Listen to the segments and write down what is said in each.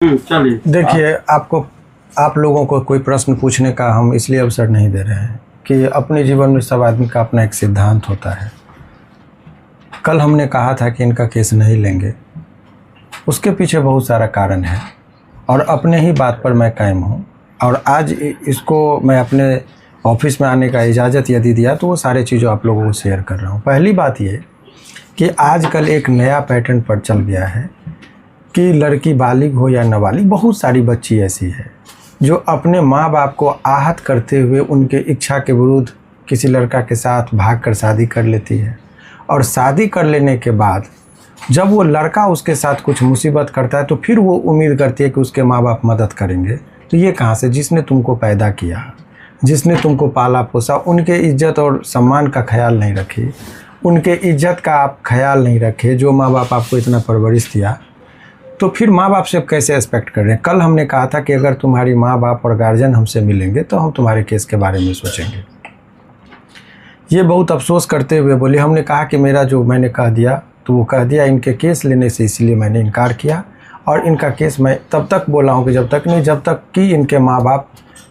चलिए देखिए, आप लोगों को कोई प्रश्न पूछने का हम इसलिए अवसर नहीं दे रहे हैं कि अपने जीवन में सब आदमी का अपना एक सिद्धांत होता है। कल हमने कहा था कि इनका केस नहीं लेंगे, उसके पीछे बहुत सारा कारण है और अपने ही बात पर मैं कायम हूँ। और आज इसको मैं अपने ऑफिस में आने का इजाज़त यदि दिया तो वो सारे चीज़ों आप लोगों को शेयर कर रहा हूँ। पहली बात ये कि आजकल एक नया पैटर्न पर चल गया है कि लड़की बालिग हो या नाबालिग, बहुत सारी बच्ची ऐसी है जो अपने माँ बाप को आहत करते हुए उनके इच्छा के विरुद्ध किसी लड़का के साथ भागकर शादी कर लेती है। और शादी कर लेने के बाद जब वो लड़का उसके साथ कुछ मुसीबत करता है तो फिर वो उम्मीद करती है कि उसके माँ बाप मदद करेंगे। तो ये कहाँ से? जिसने तुमको पैदा किया, जिसने तुमको पाला पोसा, उनके इज्जत और सम्मान का ख्याल नहीं रखे, उनके इज्जत का आप ख्याल नहीं रखे, जो माँ बाप आपको इतना परवरिश दिया, तो फिर माँ बाप से कैसे एक्सपेक्ट कर रहे हैं? कल हमने कहा था कि अगर तुम्हारी माँ बाप और गार्जियन हमसे मिलेंगे तो हम तुम्हारे केस के बारे में सोचेंगे। ये बहुत अफसोस करते हुए बोली, हमने कहा कि मेरा जो मैंने कह दिया तो वो कह दिया, इनके केस लेने से इसलिए मैंने इनकार किया। और इनका केस मैं तब तक बोला हूँ कि जब तक कि इनके माँ बाप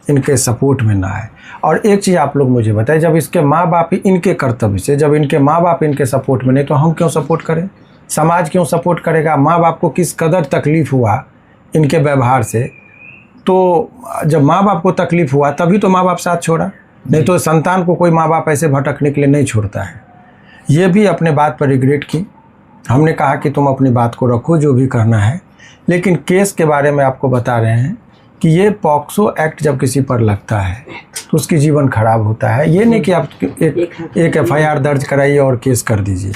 इनके सपोर्ट में ना आए। और एक चीज़ आप लोग मुझे बताएं, जब इसके माँ बाप ही इनके कर्तव्य से, जब इनके माँ बाप इनके सपोर्ट में नहीं, तो हम क्यों सपोर्ट करें? समाज क्यों सपोर्ट करेगा? माँ बाप को किस कदर तकलीफ़ हुआ इनके व्यवहार से, तो जब माँ बाप को तकलीफ़ हुआ तभी तो माँ बाप साथ छोड़ा, नहीं तो संतान को कोई माँ बाप ऐसे भटकने के लिए नहीं छोड़ता है। ये भी अपने बात पर रिग्रेट की। हमने कहा कि तुम अपनी बात को रखो, जो भी करना है, लेकिन केस के बारे में आपको बता रहे हैं कि ये पॉक्सो एक्ट जब किसी पर लगता है तो उसकी जीवन खराब होता है। ये नहीं कि आप एक FIR दर्ज कराइए और केस कर दीजिए।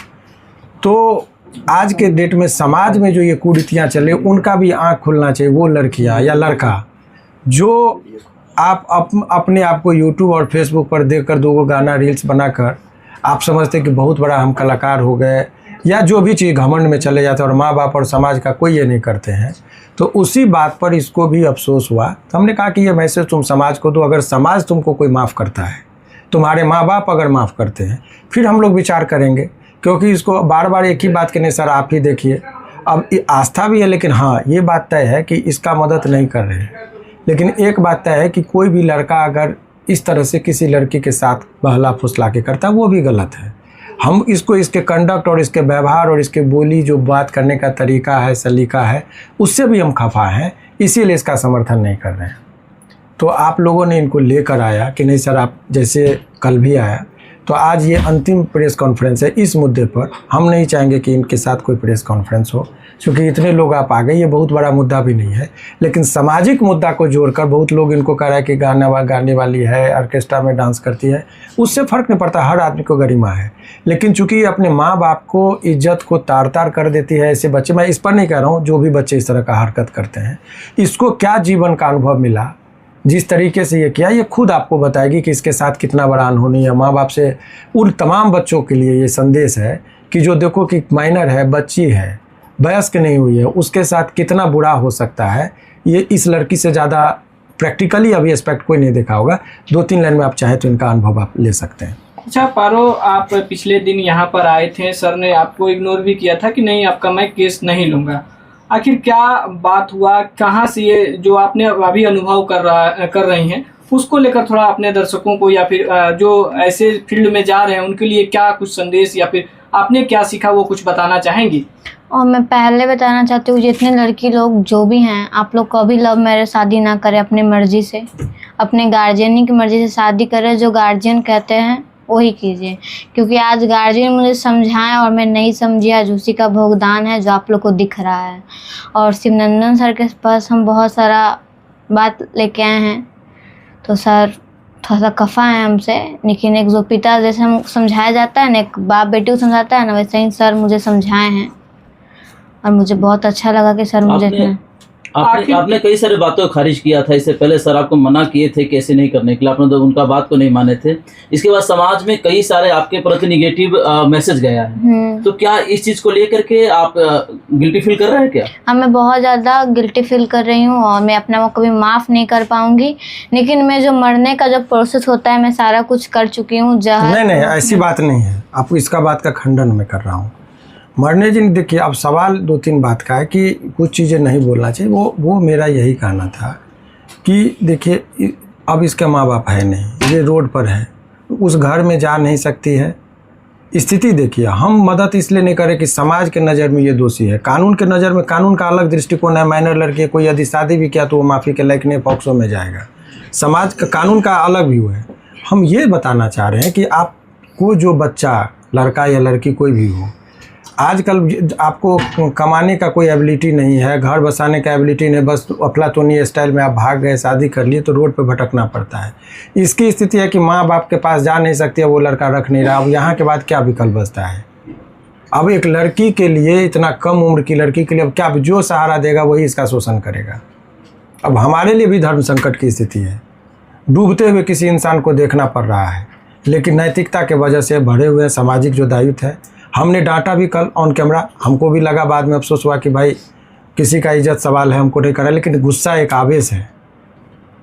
तो आज के डेट में समाज में जो ये कुरीतियाँ चले, उनका भी आँख खुलना चाहिए। वो लड़कियाँ या लड़का जो आप अपने आप को यूट्यूब और फेसबुक पर देखकर 2 गाना रील्स बनाकर आप समझते कि बहुत बड़ा हम कलाकार हो गए, या जो भी चीज़ घमंड में चले जाते हैं और माँ बाप और समाज का कोई ये नहीं करते हैं, तो उसी बात पर इसको भी अफसोस हुआ। तो हमने कहा कि ये मैसेज तुम समाज को दो। अगर समाज तुमको कोई माफ़ करता है, तुम्हारे माँ बाप अगर माफ़ करते हैं, फिर हम लोग विचार करेंगे। क्योंकि इसको बार बार एक ही बात कहने, सर आप ही देखिए, अब आस्था भी है, लेकिन हाँ ये बात तय है कि इसका मदद नहीं कर रहे हैं। लेकिन एक बात तय है कि कोई भी लड़का अगर इस तरह से किसी लड़की के साथ बहला फुसला के करता है, वो भी गलत है। हम इसको इसके कंडक्ट और इसके व्यवहार और इसके बोली, जो बात करने का तरीका है, सलीका है, उससे भी हम खफा हैं, इसीलिए इसका समर्थन नहीं कर रहे हैं। तो आप लोगों ने इनको लेकर आया कि नहीं सर, आप जैसे कल भी आया, तो आज ये अंतिम प्रेस कॉन्फ्रेंस है इस मुद्दे पर। हम नहीं चाहेंगे कि इनके साथ कोई प्रेस कॉन्फ्रेंस हो, क्योंकि इतने लोग आप आ गए, ये बहुत बड़ा मुद्दा भी नहीं है। लेकिन सामाजिक मुद्दा को जोड़कर बहुत लोग इनको कह रहा है कि गाने वाली है, ऑर्केस्ट्रा में डांस करती है, उससे फ़र्क नहीं पड़ता, हर आदमी को गरिमा है। लेकिन चूँकि अपने माँ बाप को, इज्जत को तार तार कर देती है ऐसे बच्चे, मैं इस पर नहीं कह रहा हूँ, जो भी बच्चे इस तरह का हरकत करते हैं, इसको क्या जीवन का अनुभव मिला, जिस तरीके से ये किया, ये खुद आपको बताएगी कि इसके साथ कितना बड़ा अनहोनी है। माँ बाप से उन तमाम बच्चों के लिए ये संदेश है कि जो देखो कि माइनर है, बच्ची है, वयस्क नहीं हुई है, उसके साथ कितना बुरा हो सकता है। ये इस लड़की से ज़्यादा प्रैक्टिकली अभी एस्पेक्ट कोई नहीं देखा होगा। 2-3 लाइन में आप चाहें तो इनका अनुभव आप ले सकते हैं। अच्छा पारो, आप पिछले दिन यहाँ पर आए थे, सर ने आपको इग्नोर भी किया था कि नहीं आपका मैं केस नहीं लूँगा। आखिर क्या बात हुआ, कहाँ से ये जो आपने अभी अनुभव कर रही हैं, उसको लेकर थोड़ा अपने दर्शकों को, या फिर जो ऐसे फील्ड में जा रहे हैं उनके लिए क्या कुछ संदेश, या फिर आपने क्या सीखा, वो कुछ बताना चाहेंगी? और मैं पहले बताना चाहती हूँ, जितने लड़की लोग जो भी हैं, आप लोग कभी लव मैरिज शादी ना करें, अपनी मर्जी से, अपने गार्जियन की मर्जी से शादी करें। जो गार्जियन कहते हैं वही कीजिए, क्योंकि आज गार्जियन मुझे समझाएं और मैं नहीं समझी, आज उसी का भुगतान है जो आप लोग को दिख रहा है। और शिवनंदन सर के पास हम बहुत सारा बात लेके आए हैं, तो सर थोड़ा सा खफा है हमसे, लेकिन एक जो पिता जैसे हम समझाया जाता है ना, एक बाप बेटी को समझाता है ना, वैसे ही सर मुझे समझाए हैं और मुझे बहुत अच्छा लगा कि सर मुझे आपने कई सारे बातों को खारिज किया था। इससे पहले सर आपको मना किए थे कि ऐसे नहीं करने के लिए, आपने तो उनका बात को नहीं माने थे। इसके बाद समाज में कई सारे आपके प्रति निगेटिव मैसेज गया है, तो क्या इस चीज को लेकर के आप गिल्टी फील कर रहे हैं क्या? हाँ, मैं बहुत ज़्यादा गिल्टी फील कर रही हूँ और मैं अपना वो कभी माफ़ नहीं कर पाऊंगी। लेकिन मैं जो मरने का जो प्रोसेस होता है, मैं सारा कुछ कर चुकी हूँ। नहीं, ऐसी बात नहीं है। आपको इसका बात का खंडन मैं कर रहा हूँ। मरने जी देखिए, अब सवाल 2-3 बात का है कि कुछ चीज़ें नहीं बोलना चाहिए। वो मेरा यही कहना था कि देखिए अब इसका माँ बाप है नहीं, ये रोड पर है, उस घर में जा नहीं सकती है। स्थिति देखिए, हम मदद इसलिए नहीं करें कि समाज के नज़र में ये दोषी है, कानून के नज़र में कानून का अलग दृष्टिकोण है। माइनर लड़की कोई यदि शादी भी किया तो वो माफ़ी के लायक नहीं, पॉक्सो में जाएगा। समाज का कानून का अलग व्यू है। हम ये बताना चाह रहे हैं कि आपको जो बच्चा, लड़का या लड़की कोई भी हो, आजकल आपको कमाने का कोई एबिलिटी नहीं है, घर बसाने का एबिलिटी नहीं, बस अफलातूनी स्टाइल में आप भाग गए, शादी कर लिए तो रोड पे भटकना पड़ता है। इसकी स्थिति है कि माँ बाप के पास जा नहीं सकती है, वो लड़का रख नहीं रहा। अब यहाँ के बाद क्या विकल्प बचता है? अब एक लड़की के लिए, इतना कम उम्र की लड़की के लिए अब क्या, जो सहारा देगा वही इसका शोषण करेगा। अब हमारे लिए भी धर्म संकट की स्थिति है, डूबते हुए किसी इंसान को देखना पड़ रहा है, लेकिन नैतिकता के वजह से भरे हुए सामाजिक जो दायित्व है, हमने डांटा भी कल ऑन कैमरा, हमको भी लगा, बाद में अफसोस हुआ कि भाई किसी का इज्जत सवाल है, हमको नहीं करा, लेकिन गुस्सा एक आवेश है,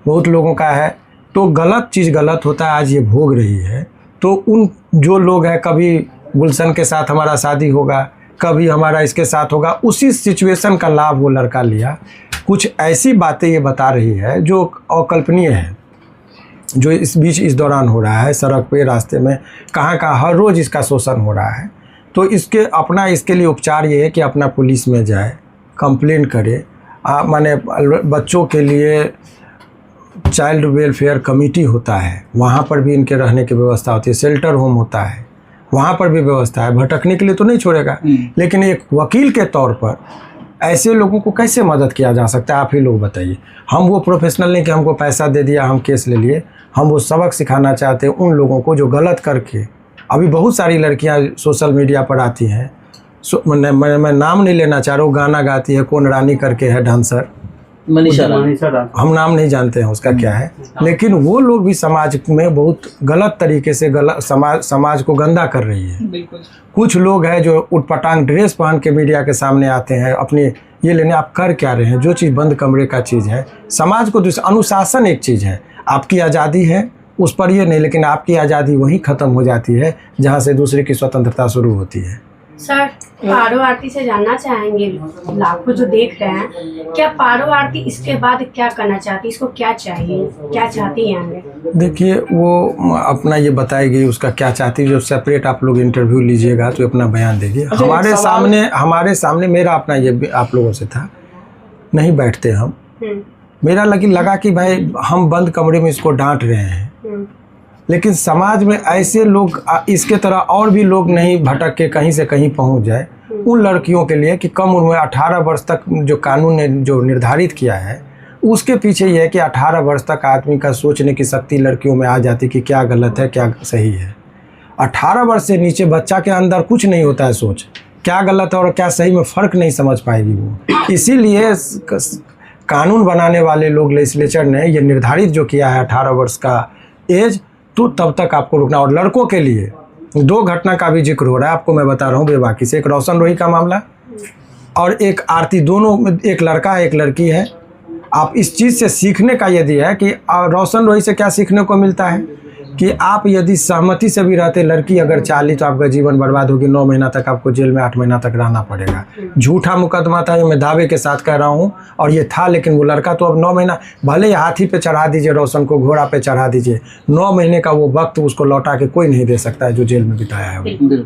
बहुत लोगों का है। तो गलत चीज़ गलत होता है, आज ये भोग रही है। तो उन जो लोग हैं, कभी गुलशन के साथ हमारा शादी होगा, कभी हमारा इसके साथ होगा, उसी सिचुएशन का लाभ वो लड़का लिया। कुछ ऐसी बातें ये बता रही है जो अकल्पनीय है, जो इस बीच इस दौरान हो रहा है, सड़क पे, रास्ते में, कहाँ हर रोज़ इसका शोषण हो रहा है। तो इसके लिए उपचार ये है कि अपना पुलिस में जाए, कंप्लेंट करे। माने बच्चों के लिए चाइल्ड वेलफेयर कमेटी होता है, वहाँ पर भी इनके रहने की व्यवस्था होती है, शेल्टर होम होता है, वहाँ पर भी व्यवस्था है। भटकने के लिए तो नहीं छोड़ेगा, लेकिन एक वकील के तौर पर ऐसे लोगों को कैसे मदद किया जा सकता है, आप ही लोग बताइए। हम वो प्रोफेशनल नहीं कि हमको पैसा दे दिया, हम केस ले लिए। हम वो सबक सिखाना चाहते हैं उन लोगों को जो गलत करके, अभी बहुत सारी लड़कियां सोशल मीडिया पर आती हैं, मैं नाम नहीं लेना चाह रहा हूँ, गाना गाती है, कौन रानी करके है डांसर, मनीषा, हम नाम नहीं जानते हैं उसका क्या है, लेकिन वो लोग भी समाज में बहुत गलत तरीके से समाज को गंदा कर रही है। बिल्कुल। कुछ लोग हैं जो उटपटांग ड्रेस पहन के मीडिया के सामने आते हैं, अपनी ये लेने, आप कर क्या रहे हैं? जो चीज़ बंद कमरे का चीज़ है, समाज को अनुशासन एक चीज़ है, आपकी आज़ादी है उस पर ये नहीं, लेकिन आपकी आज़ादी वहीं ख़त्म हो जाती है जहाँ से दूसरे की स्वतंत्रता शुरू होती है। सर, पारो आरती से जानना चाहेंगे, लाखों जो देख रहे हैं, क्या पारो आरती इसके बाद क्या करना चाहती है, इसको क्या चाहिए, क्या चाहती है आगे? देखिए, वो अपना ये बताएगी उसका क्या चाहती है, जो सेपरेट आप लोग इंटरव्यू लीजिएगा तो अपना बयान देगी। हमारे सामने मेरा अपना ये आप लोगों से था, नहीं बैठते हम। मेरा लगा कि भाई हम बंद कमरे में इसको डांट रहे हैं, लेकिन समाज में ऐसे लोग, इसके तरह और भी लोग नहीं भटक के कहीं से कहीं पहुंच जाए, उन लड़कियों के लिए कि कम उम्र में 18 वर्ष तक जो कानून ने जो निर्धारित किया है, उसके पीछे यह है कि 18 वर्ष तक आदमी का सोचने की शक्ति लड़कियों में आ जाती कि क्या गलत है क्या सही है। 18 वर्ष से नीचे बच्चा के अंदर कुछ नहीं होता है, सोच क्या गलत है और क्या सही में फ़र्क नहीं समझ पाएगी वो। इसीलिए कानून बनाने वाले लोग, लेजिस्लेचर ने ये निर्धारित जो किया है 18 वर्ष का एज, तो तब तक आपको रुकना। और लड़कों के लिए 2 घटना का भी जिक्र हो रहा है, आपको मैं बता रहा हूँ बेबाकी से। एक रोशन रोही का मामला और एक आरती, दोनों, एक लड़का है एक लड़की है। आप इस चीज़ से सीखने का यदि है कि रोशन रोही से क्या सीखने को मिलता है कि आप यदि सहमति से भी रहते, लड़की अगर चाली तो आपका जीवन बर्बाद होगी, 9 महीना तक आपको जेल में 8 महीना तक रहना पड़ेगा। झूठा मुकदमा था, ये मैं दावे के साथ कह रहा हूँ, और ये था, लेकिन वो लड़का तो अब 9 महीना, भले ही हाथी पे चढ़ा दीजिए रोशन को, घोड़ा पे चढ़ा दीजिए, 9 महीने का वो वक्त उसको लौटा के कोई नहीं दे सकता है जो जेल में बिताया है वो।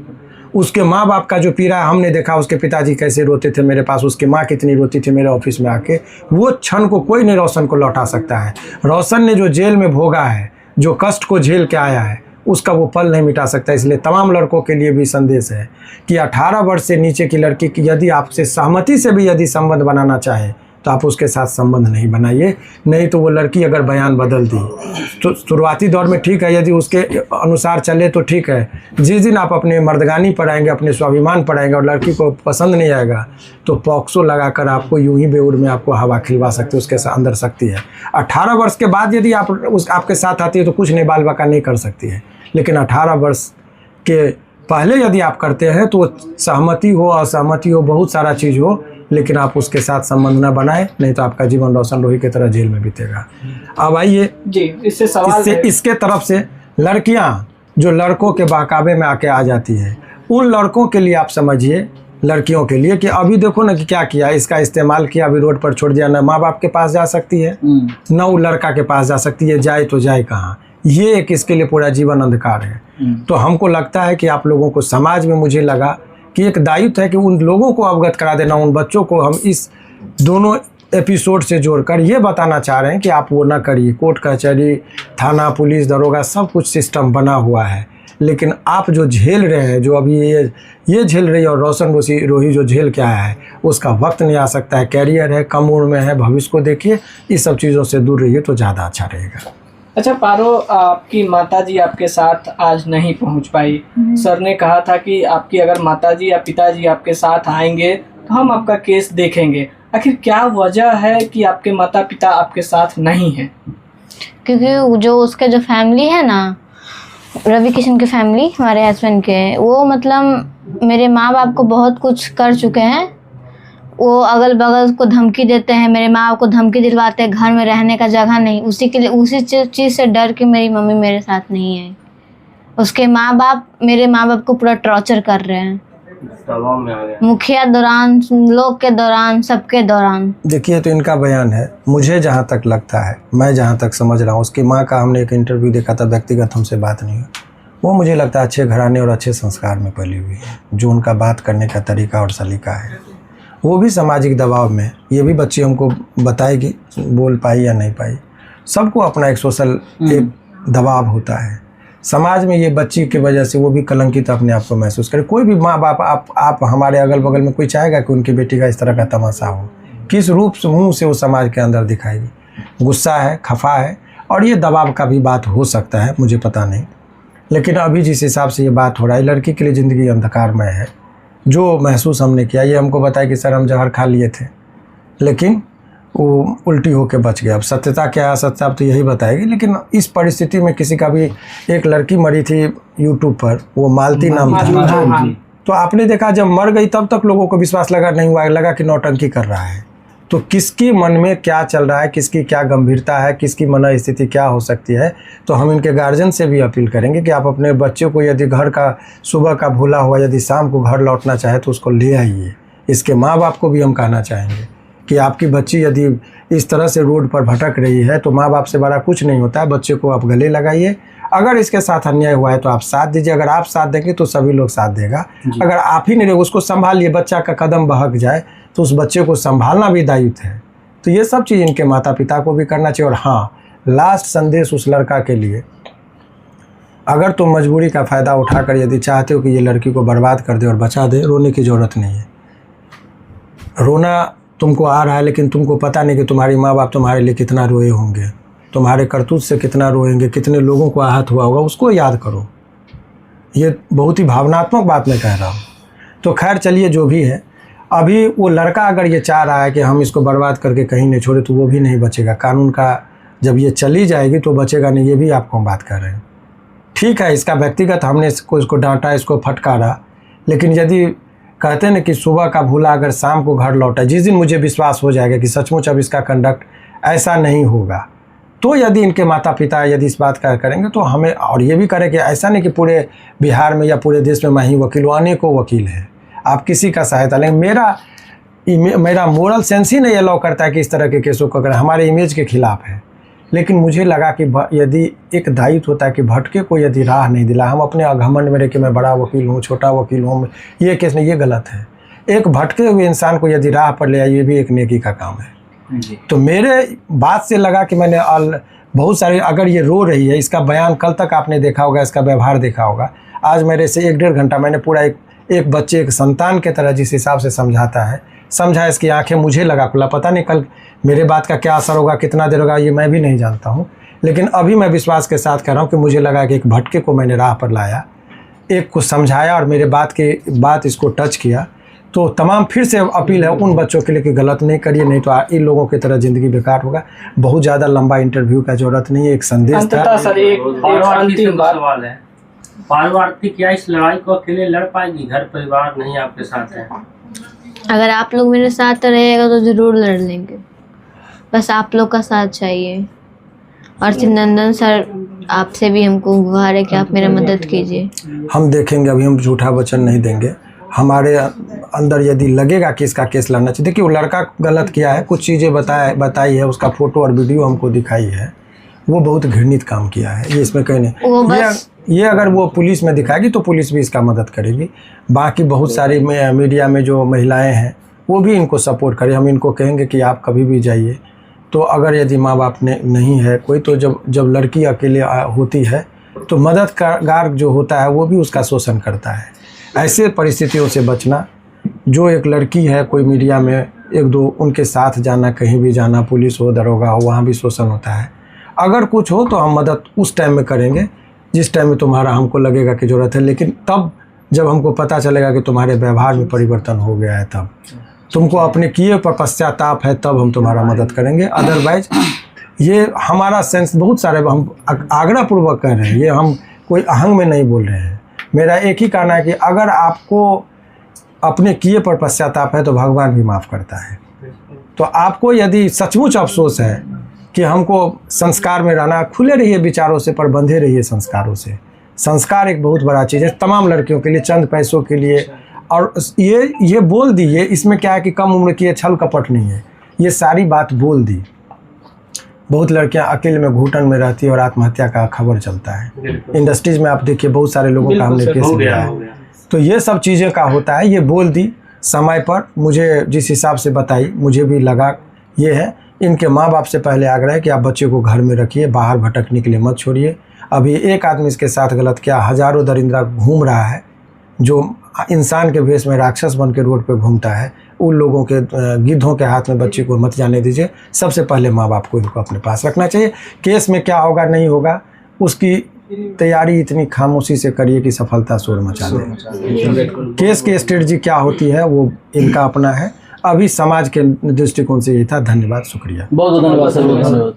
उसके माँ बाप का जो पीड़ा है, हमने देखा उसके पिताजी कैसे रोते थे मेरे पास, उसकी माँ कितनी रोती थी मेरे ऑफिस में आके, वो क्षण को कोई नहीं रोशन को लौटा सकता है। रोशन ने जो जेल में भोगा है, जो कष्ट को झेल के आया है, उसका वो पल नहीं मिटा सकता। इसलिए तमाम लड़कों के लिए भी संदेश है कि 18 वर्ष से नीचे की लड़की की यदि आपसे सहमति से भी यदि संबंध बनाना चाहे तो आप उसके साथ संबंध नहीं बनाइए, नहीं तो वो लड़की अगर बयान बदल दी तो शुरुआती दौर में ठीक है, यदि उसके अनुसार चले तो ठीक है। जिस दिन आप अपने मर्दगानी पर आएंगे, अपने स्वाभिमान पर आएंगे और लड़की को पसंद नहीं आएगा तो पॉक्सो लगाकर आपको यूं ही बेउड में आपको हवा खिलवा सकते, उसके अंदर शक्ति है। 18 वर्ष के बाद यदि आपके साथ आती है तो कुछ नहीं, बाल बाका नहीं कर सकती है, लेकिन 18 वर्ष के पहले यदि आप करते हैं तो सहमति हो, असहमति हो, बहुत सारा चीज़ हो, लेकिन आप उसके साथ संबंध न बनाए, नहीं तो आपका जीवन रोशन रोही की तरह जेल में बीतेगा। अब आइए जी, इससे सवाल इसके तरफ से लड़कियां जो लड़कों के बहकावे में आके आ जाती है, उन लड़कों के लिए आप समझिए लड़कियों के लिए कि अभी देखो ना कि क्या किया, इसका इस्तेमाल किया, अभी रोड पर छोड़ दिया, ना माँ बाप के पास जा सकती है न वो लड़का के पास जा सकती है, जाए तो जाए कहाँ। ये एक इसके लिए पूरा जीवन अंधकार है। तो हमको लगता है कि आप लोगों को समाज में, मुझे लगा कि एक दायित्व है कि उन लोगों को अवगत करा देना, उन बच्चों को हम इस दोनों एपिसोड से जोड़कर ये बताना चाह रहे हैं कि आप वो ना करिए। कोर्ट कचहरी, थाना, पुलिस, दरोगा, सब कुछ सिस्टम बना हुआ है, लेकिन आप जो झेल रहे हैं, जो अभी ये झेल रही है और रोशन रोही जो झेल के आया है, उसका वक्त नहीं आ सकता है। कैरियर है, कम उम्र में है, भविष्य को देखिए, इस सब चीज़ों से दूर रहिए तो ज़्यादा अच्छा रहेगा। अच्छा पारो, आपकी माताजी आपके साथ आज नहीं पहुंच पाई। सर ने कहा था कि आपकी अगर माताजी या पिताजी आपके साथ आएंगे तो हम आपका केस देखेंगे। आखिर क्या वजह है कि आपके माता पिता आपके साथ नहीं हैं? क्योंकि जो उसके जो फैमिली है ना, रवि किशन की फैमिली, हमारे हस्बैंड के, वो मतलब मेरे माँ बाप को बहुत कुछ कर चुके हैं। वो अगल बगल को धमकी देते हैं, मेरे माँ बाप को धमकी दिलवाते हैं, घर में रहने का जगह नहीं। उसी के लिए, उसी चीज़ से डर के मेरी मम्मी मेरे साथ नहीं है। उसके माँ बाप मेरे माँ बाप को पूरा टॉर्चर कर रहे हैं, मुखिया दौरान, लोग के दौरान, सबके दौरान। देखिए, तो इनका बयान है, मुझे जहाँ तक लगता है, मैं जहाँ तक समझ रहा हूँ, उसकी माँ का हमने एक इंटरव्यू देखा था, व्यक्तिगत हमसे बात नहीं हुई। वो मुझे लगता है अच्छे घराने और अच्छे संस्कार में पली हुई है। जो उनका बात करने का तरीका और सलीका है, वो भी सामाजिक दबाव में, ये भी बच्ची हमको बताएगी, बोल पाई या नहीं पाई। सबको अपना एक सोशल एक दबाव होता है समाज में। ये बच्ची की वजह से वो भी कलंकित अपने आप को महसूस करे। कोई भी माँ बाप, आप हमारे अगल बगल में कोई चाहेगा कि उनकी बेटी का इस तरह का तमाशा हो? किस रूप से, मुँह से वो समाज के अंदर दिखाएगी? गुस्सा है, खफा है, और ये दबाव का भी बात हो सकता है, मुझे पता नहीं। लेकिन अभी जिस हिसाब से ये बात हो रहा है, लड़की के लिए ज़िंदगी अंधकारमय है। जो महसूस हमने किया, ये हमको बताया कि सर हम जहर खा लिए थे, लेकिन वो उल्टी होके बच गया। अब सत्यता क्या है, सत्य तो यही बताएगी। लेकिन इस परिस्थिति में किसी का भी, एक लड़की मरी थी यूट्यूब पर, वो मालती नाम था, तो आपने देखा जब मर गई तब तक लोगों को विश्वास नहीं हुआ, लगा कि नौटंकी कर रहा है। तो किसकी मन में क्या चल रहा है, किसकी क्या गंभीरता है, किसकी मन स्थिति क्या हो सकती है, तो हम इनके गार्जियन से भी अपील करेंगे कि आप अपने बच्चे को, यदि घर का सुबह का भूला हुआ, यदि शाम को घर लौटना चाहे तो उसको ले आइए। इसके माँ बाप को भी हम कहना चाहेंगे कि आपकी बच्ची यदि इस तरह से रोड पर भटक रही है तो माँ बाप से बड़ा कुछ नहीं होता है। बच्चे को आप गले लगाइए। अगर इसके साथ अन्याय हुआ है तो आप साथ दीजिए। अगर आप साथ देंगे तो सभी लोग साथ देगा। अगर आप ही नहीं, उसको संभालिए। बच्चा का कदम बहक जाए तो उस बच्चे को संभालना भी दायित्व है। तो ये सब चीज़ इनके माता पिता को भी करना चाहिए। और हाँ, लास्ट संदेश उस लड़का के लिए, अगर तुम मजबूरी का फ़ायदा उठाकर यदि चाहते हो कि ये लड़की को बर्बाद कर दे और बचा दे, रोने की ज़रूरत नहीं है। रोना तुमको आ रहा है, लेकिन तुमको पता नहीं कि तुम्हारी माँ बाप तुम्हारे लिए कितना रोए होंगे, तुम्हारे करतूत से कितना रोएंगे, कितने लोगों को आहत हुआ होगा, उसको याद करो। ये बहुत ही भावनात्मक बात मैं कह रहा हूँ। तो खैर चलिए, जो भी है, अभी वो लड़का अगर ये चाह रहा है कि हम इसको बर्बाद करके कहीं नहीं छोड़े, तो वो भी नहीं बचेगा। कानून का जब ये चली जाएगी तो बचेगा नहीं। ये भी आपको हम बात कर रहे हैं। ठीक है, इसका व्यक्तिगत हमने इसको डांटा, इसको फटकारा, लेकिन यदि कहते हैं ना कि सुबह का भूला अगर शाम को घर लौटा, जिस दिन मुझे विश्वास हो जाएगा कि सचमुच अब इसका कंडक्ट ऐसा नहीं होगा, तो यदि इनके माता पिता यदि इस बात का करेंगे तो हमें, और ये भी करें कि ऐसा नहीं कि पूरे बिहार में या पूरे देश में मैं ही वकील हूँ, अनेकों वकील हैं, आप किसी का सहायता लें। मेरा मोरल सेंस ही नहीं अलाउ करता है कि इस तरह के केसों को करें, हमारे इमेज के खिलाफ है। लेकिन मुझे लगा कि यदि एक दायित्व होता है कि भटके को यदि राह नहीं दिला, हम अपने घमंड में रह कि मैं बड़ा वकील हूँ, छोटा वकील हूँ, ये केस नहीं, ये गलत है। एक भटके हुए इंसान को यदि राह पर ले आए, ये भी एक नेकी का काम है। तो मेरे बात से लगा कि मैंने बहुत सारे, अगर ये रो रही है, इसका बयान कल तक आपने देखा होगा, इसका व्यवहार देखा होगा। आज मेरे से 1-1.5 घंटा मैंने पूरा एक बच्चे, एक संतान के तरह जिस हिसाब से समझाता है, समझा। इसकी आंखें मुझे लगा खुला, पता नहीं कल मेरे बात का क्या असर होगा, कितना देर होगा, ये मैं भी नहीं जानता हूँ। लेकिन अभी मैं विश्वास के साथ कह रहा हूँ कि मुझे लगा कि एक भटके को मैंने राह पर लाया, एक को समझाया और मेरे बात इसको टच किया। तो तमाम फिर से अपील है उन बच्चों के लिए कि गलत नहीं करिए, नहीं तो इन लोगों की तरह ज़िंदगी बेकार होगा। बहुत ज़्यादा लंबा इंटरव्यू का ज़रूरत नहीं है, एक संदेश था। सर एक अंतिम सवाल है, पारो आरती क्या इस लड़ाई को अकेले लड़ पाएगी? घर परिवार नहीं आपके साथ है। अगर आप लोग मेरे साथ रहेगा तो ज़रूर लड़ लेंगे, बस आप लोग का साथ चाहिए। और चिन्नंदन सर, आपसे भी हमको गुहार है कि आप मेरा मदद कीजिए। हम देखेंगे, अभी हम झूठा वचन नहीं देंगे। हमारे अंदर यदि लगेगा कि इसका केस लड़ना चाहिए। देखिए वो लड़का गलत किया है, कुछ चीज़ें बताई है, उसका फ़ोटो और वीडियो हमको दिखाई है, वो बहुत घृणित काम किया है, ये इसमें कहीं नहीं। ये अगर वो पुलिस में दिखाएगी तो पुलिस भी इसका मदद करेगी। बाकी बहुत सारी मीडिया में जो महिलाएं हैं वो भी इनको सपोर्ट करें। हम इनको कहेंगे कि आप कभी भी जाइए। तो अगर यदि माँ बाप ने नहीं है कोई, तो जब लड़की अकेले होती है तो मददगार जो होता है वो भी उसका शोषण करता है। ऐसे परिस्थितियों से बचना। जो एक लड़की है कोई मीडिया में एक दो उनके साथ जाना, कहीं भी जाना, पुलिस हो दरोगा हो, वहाँ भी शोषण होता है। अगर कुछ हो तो हम मदद उस टाइम में करेंगे जिस टाइम में तुम्हारा हमको लगेगा कि ज़रूरत है, लेकिन तब जब हमको पता चलेगा कि तुम्हारे व्यवहार में परिवर्तन हो गया है, तब तुमको अपने किए पर पश्चाताप है, तब हम तुम्हारा मदद करेंगे। अदरवाइज ये हमारा सेंस बहुत सारे हम आग्रहपूर्वक कह रहे हैं, ये हम कोई अहंग में नहीं बोल रहे हैं। मेरा एक ही कहना है कि अगर आपको अपने किए पर पश्चाताप है तो भगवान भी माफ़ करता है। तो आपको यदि सचमुच अफसोस है कि हमको संस्कार में रहना, खुले रहिए विचारों से पर बंधे रहिए संस्कारों से। संस्कार एक बहुत बड़ा चीज़ है तमाम लड़कियों के लिए, चंद पैसों के लिए। और ये बोल दी, ये इसमें क्या है कि कम उम्र की है, छल कपट नहीं है, ये सारी बात बोल दी। बहुत लड़कियां अकेले में घुटन में रहती है और आत्महत्या का खबर चलता है। इंडस्ट्रीज में आप देखिए बहुत सारे लोगों का हमने केस लिया है। तो ये सब चीज़ें का होता है। ये बोल दी समय पर, मुझे जिस हिसाब से बताई मुझे भी लगा ये है। इनके माँ बाप से पहले आग्रह है कि आप बच्चे को घर में रखिए, बाहर भटकने के लिए मत छोड़िए। अभी एक आदमी इसके साथ गलत किया, हज़ारों दरिंदा घूम रहा है जो इंसान के भेष में राक्षस बन के रोड पे घूमता है। उन लोगों के गिद्धों के हाथ में बच्चे को मत जाने दीजिए। सबसे पहले माँ बाप को इनको अपने पास रखना चाहिए। केस में क्या होगा नहीं होगा उसकी तैयारी इतनी खामोशी से करिए कि सफलता शोर मचा दे। केस की स्ट्रेटजी क्या होती है वो इनका अपना है। अभी समाज के दृष्टिकोण से ये था। धन्यवाद, शुक्रिया, बहुत धन्यवाद सर, बहुत धन्यवाद।